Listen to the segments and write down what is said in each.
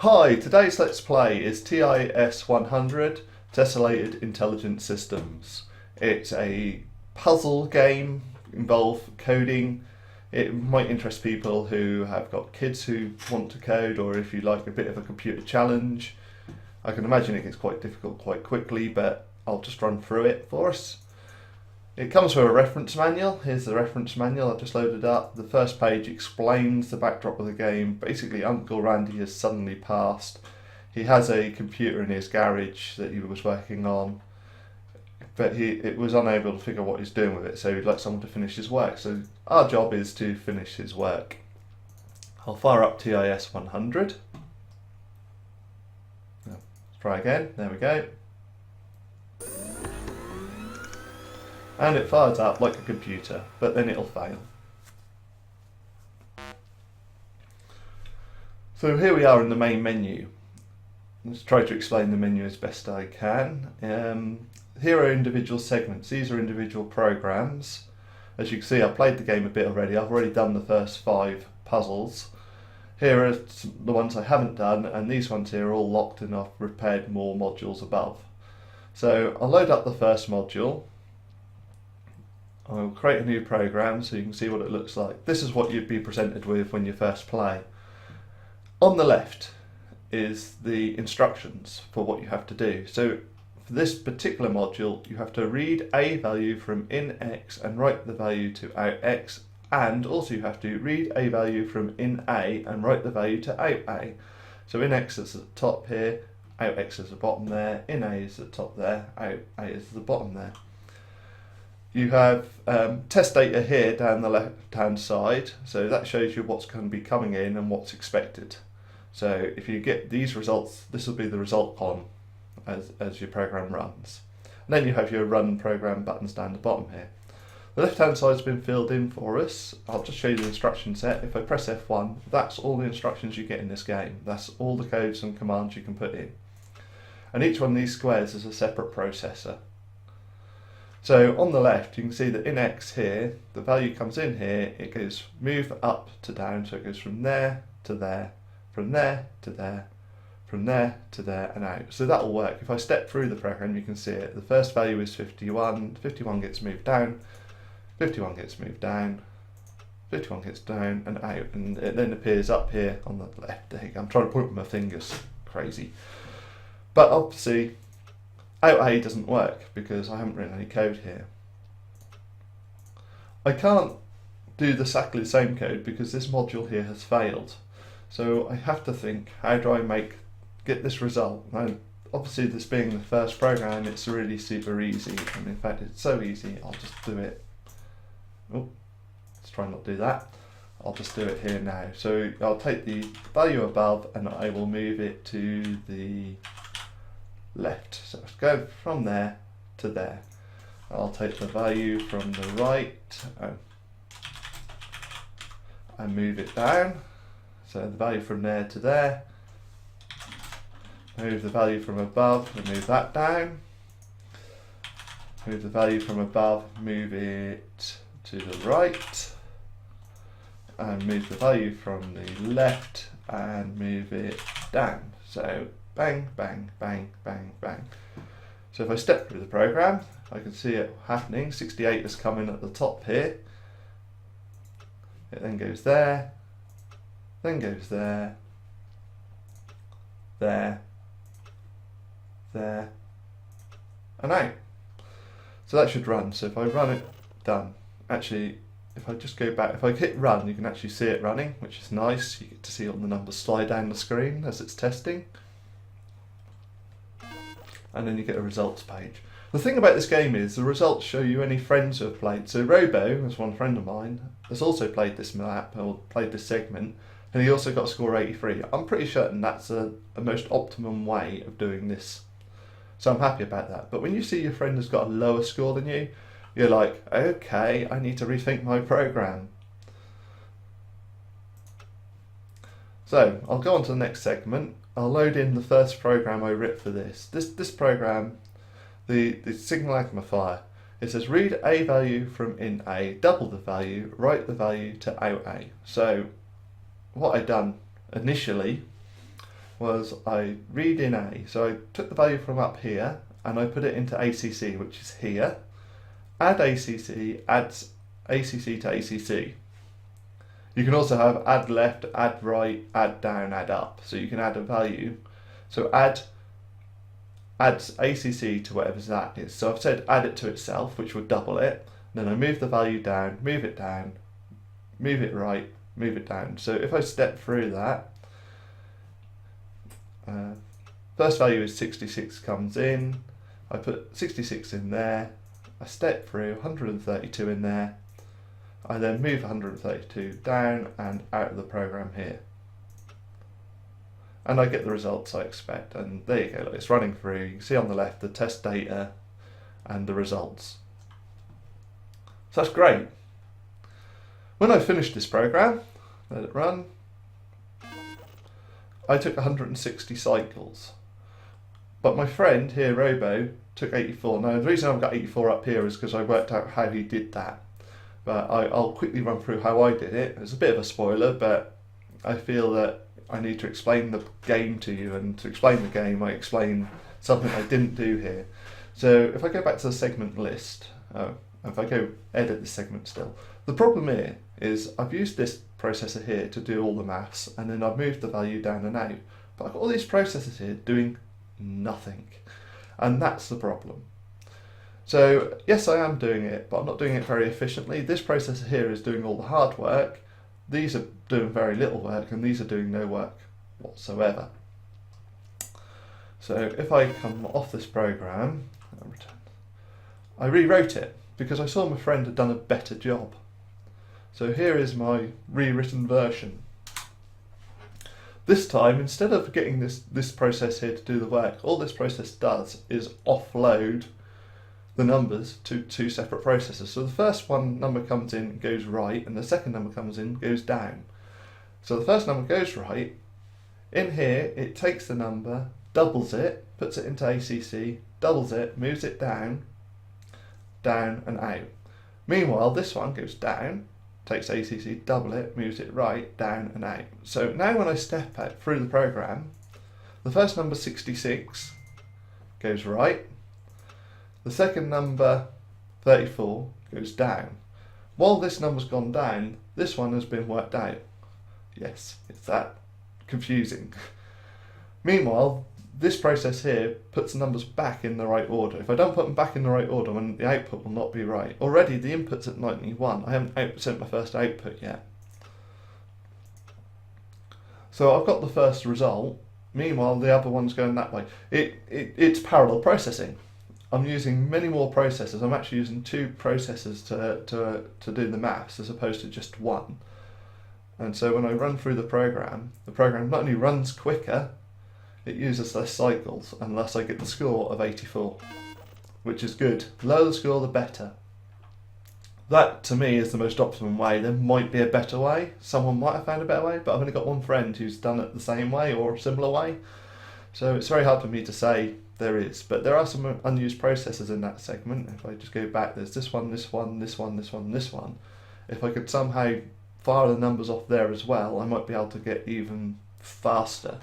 Hi, today's Let's Play is TIS-100, Tessellated Intelligent Systems. It's a puzzle game, involve coding. It might interest people who have got kids who want to code, or if you like a bit of a computer challenge. I can imagine it gets quite difficult quite quickly, but I'll just run through it for us. It comes with a reference manual. Here's the reference manual I've just loaded up. The first page explains the backdrop of the game. Basically, Uncle Randy has suddenly passed. He has a computer in his garage that he was working on, but it was unable to figure what he's doing with it, so he'd like someone to finish his work. So our job is to finish his work. I'll fire up TIS-100. Let's try again. There we go. And it fires up like a computer, but then it'll fail. So here we are in the main menu. Let's try to explain the menu as best I can. Here are individual segments. These are individual programs. As you can see, I've played the game a bit already. I've already done the first 5 puzzles. Here are the ones I haven't done, and these ones here are all locked and I've prepared more modules above. So I'll load up the first module. I'll create a new program so you can see what it looks like. This is what you'd be presented with when you first play. On the left is the instructions for what you have to do. So for this particular module, you have to read a value from in X and write the value to out X, and also you have to read a value from in A and write the value to out A. So in X is at the top here, out X is the bottom there, in A is the top there, out A is the bottom there. You have test data here down the left hand side, so that shows you what's going to be coming in and what's expected. So if you get these results, this will be the result column as your program runs. And then you have your run program buttons down the bottom here. The left hand side has been filled in for us. I'll just show you the instruction set. If I press F1, that's all the instructions you get in this game. That's all the codes and commands you can put in. And each one of these squares is a separate processor. So on the left, you can see that in X here, the value comes in here, it goes move up to down, so it goes from there to there, from there to there, from there to there and out. So that will work. If I step through the program, you can see it. The first value is 51, 51 gets moved down, 51 gets moved down, 51 gets down and out, and it then appears up here on the left. There you go. I'm trying to point with my fingers, crazy. But obviously, out A doesn't work because I haven't written any code here. I can't do exactly the same code because this module here has failed. So I have to think, how do I get this result? Now, obviously this being the first program, it's really super easy. And in fact, it's so easy, I'll just do it. Oh, let's try not to do that. I'll just do it here now. So I'll take the value above and I will move it to the left. So let's go from there to there. I'll take the value from the right and move it down. So the value from there to there. Move the value from above and move that down. Move the value from above, move it to the right. And move the value from the left and move it down. So bang, bang, bang, bang, bang. So if I step through the program, I can see it happening. 68 is coming at the top here. It then goes there, then goes there, there, there, and out. So that should run. So if I run it, done. Actually, if I just go back, if I hit run, you can actually see it running, which is nice. You get to see all the numbers slide down the screen as it's testing. And then you get a results page. The thing about this game is the results show you any friends who have played. So Robo, as one friend of mine, has also played this map or played this segment, and he also got a score 83. I'm pretty certain that's a most optimum way of doing this. So I'm happy about that. But when you see your friend has got a lower score than you, you're like, okay, I need to rethink my program. So I'll go on to the next segment. I'll load in the first program I wrote for this. This program, the signal amplifier, it says read a value from in A, double the value, write the value to out A. So what I've done initially was I read in A. So I took the value from up here and I put it into ACC, which is here. Add ACC, adds ACC to ACC. You can also have add left, add right, add down, add up. So you can add a value. So adds ACC to whatever that is. So I've said add it to itself, which would double it. Then I move the value down, move it right, move it down. So if I step through that, first value is 66 comes in. I put 66 in there. I step through 132 in there. I then move 132 down and out of the program here. And I get the results I expect. And there you go, look, it's running through. You can see on the left the test data and the results. So that's great. When I finished this program, let it run, I took 160 cycles. But my friend here, Robo, took 84. Now the reason I've got 84 up here is because I worked out how he did that. But I'll quickly run through how I did it. It's a bit of a spoiler, but I feel that I need to explain the game to you, and to explain the game I explain something I didn't do here. So if I go back to the segment list, if I go edit this segment still, the problem here is I've used this processor here to do all the maths, and then I've moved the value down and out. But I've got all these processors here doing nothing, and that's the problem. So yes, I am doing it, but I'm not doing it very efficiently. This processor here is doing all the hard work. These are doing very little work, and these are doing no work whatsoever. So if I come off this program, I rewrote it because I saw my friend had done a better job. So here is my rewritten version. This time, instead of getting this process here to do the work, all this process does is offload the numbers to two separate processors. So the first one number comes in and goes right, and the second number comes in and goes down. So the first number goes right. In here, it takes the number, doubles it, puts it into ACC, doubles it, moves it down, down and out. Meanwhile, this one goes down, takes ACC, double it, moves it right, down and out. So now when I step out through the program, the first number 66 goes right. The second number, 34, goes down. While this number's gone down, this one has been worked out. Yes, it's that confusing. Meanwhile, this process here puts the numbers back in the right order. If I don't put them back in the right order, then the output will not be right. Already the input's at 91. I haven't sent my first output yet. So I've got the first result. Meanwhile, the other one's going that way. It's parallel processing. I'm using many more processors. I'm actually using two processors to do the maths as opposed to just one. And so when I run through the program not only runs quicker, it uses less cycles, and thus I get the score of 84, which is good. The lower the score, the better. That, to me, is the most optimum way. There might be a better way. Someone might have found a better way, but I've only got one friend who's done it the same way or a similar way. So it's very hard for me to say there is, but there are some unused processors in that segment. If I just go back, there's this one, this one, this one, this one, this one. If I could somehow fire the numbers off there as well, I might be able to get even faster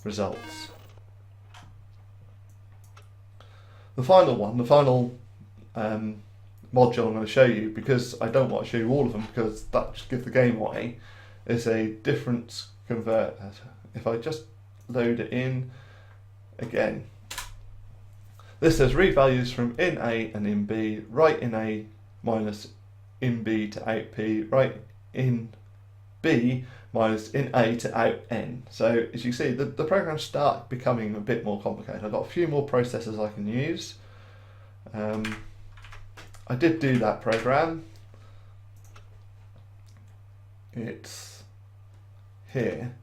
results. The final one, the final module I'm going to show you, because I don't want to show you all of them because that just gives the game away, is a difference converter. If I just load it in again, this says read values from in A and in B, write in A minus in B to out P, write in B minus in A to out N. So as you see, the programs start becoming a bit more complicated. I've got a few more processors I can use. I did do that program. It's here.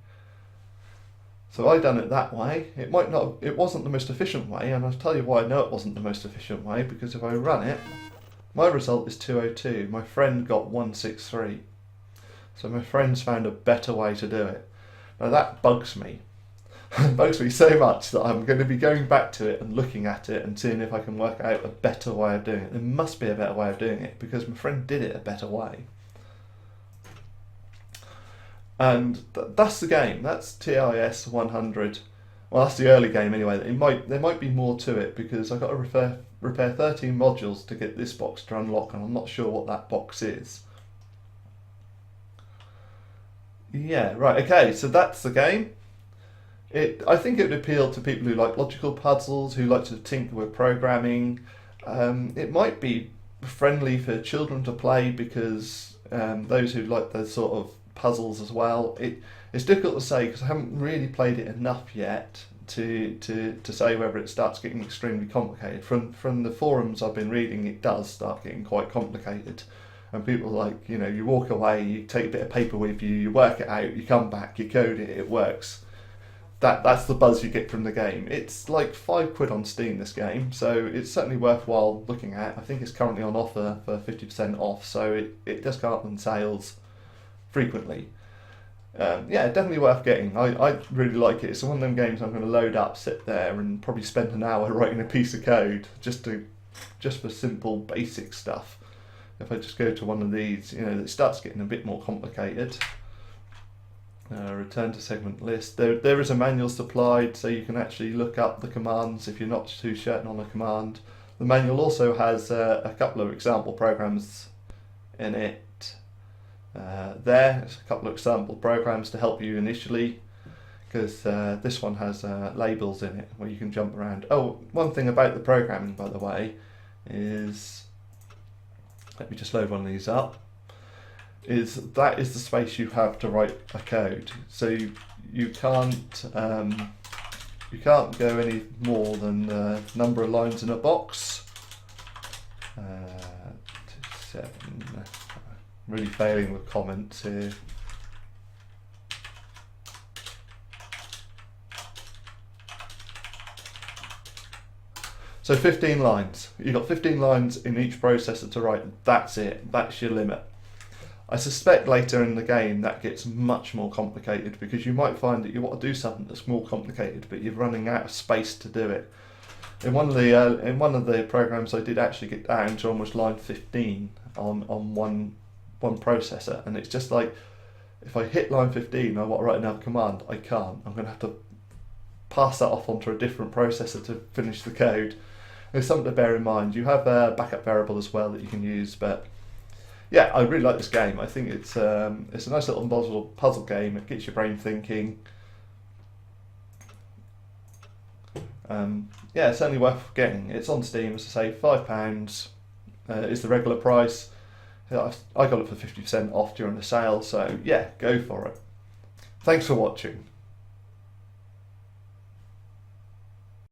So I done it that way. It wasn't the most efficient way, and I'll tell you why I know it wasn't the most efficient way, because if I run it, my result is 202. My friend got 163. So my friend's found a better way to do it. Now that bugs me. It bugs me so much that I'm going to be going back to it and looking at it and seeing if I can work out a better way of doing it. There must be a better way of doing it because my friend did it a better way. And that's the game. That's TIS-100. Well, that's the early game anyway. There might be more to it because I've got to repair 13 modules to get this box to unlock, and I'm not sure what that box is. Yeah, right, okay, so that's the game. I think it would appeal to people who like logical puzzles, who like to tinker with programming. It might be friendly for children to play because those who like those sort of puzzles as well. It's difficult to say because I haven't really played it enough yet to say whether it starts getting extremely complicated. From the forums I've been reading, it does start getting quite complicated. And people like, you walk away, you take a bit of paper with you, you work it out, you come back, you code it, it works. That's the buzz you get from the game. It's like £5 on Steam, this game, so it's certainly worthwhile looking at. I think it's currently on offer for 50% off, so it does go up on sales frequently. Yeah, definitely worth getting. I really like it. It's one of them games I'm going to load up, sit there, and probably spend an hour writing a piece of code just for simple basic stuff. If I just go to one of these, it starts getting a bit more complicated. Return to segment list. There is a manual supplied, so you can actually look up the commands if you're not too certain on a command. The manual also has a couple of example programs in it. There's a couple of example programs to help you initially, because this one has labels in it where you can jump around. Oh, one thing about the programming, by the way, is, let me just load one of these up, that is the space you have to write a code. So you can't go any more than the number of lines in a box. 7. Really failing with comments here. So 15 lines. You've got 15 lines in each processor to write. That's it. That's your limit. I suspect later in the game that gets much more complicated because you might find that you want to do something that's more complicated, but you're running out of space to do it. In one of the programs, I did actually get down to almost line 15 on one processor, and it's just like, if I hit line 15, I want to write another command. I can't. I'm going to have to pass that off onto a different processor to finish the code. There's something to bear in mind. You have a backup variable as well that you can use, but yeah, I really like this game. I think it's a nice little puzzle game. It gets your brain thinking. Yeah, it's certainly worth getting. It's on Steam, as I say, £5 is the regular price. I got it for 50% off during the sale, so yeah, go for it. Thanks for watching.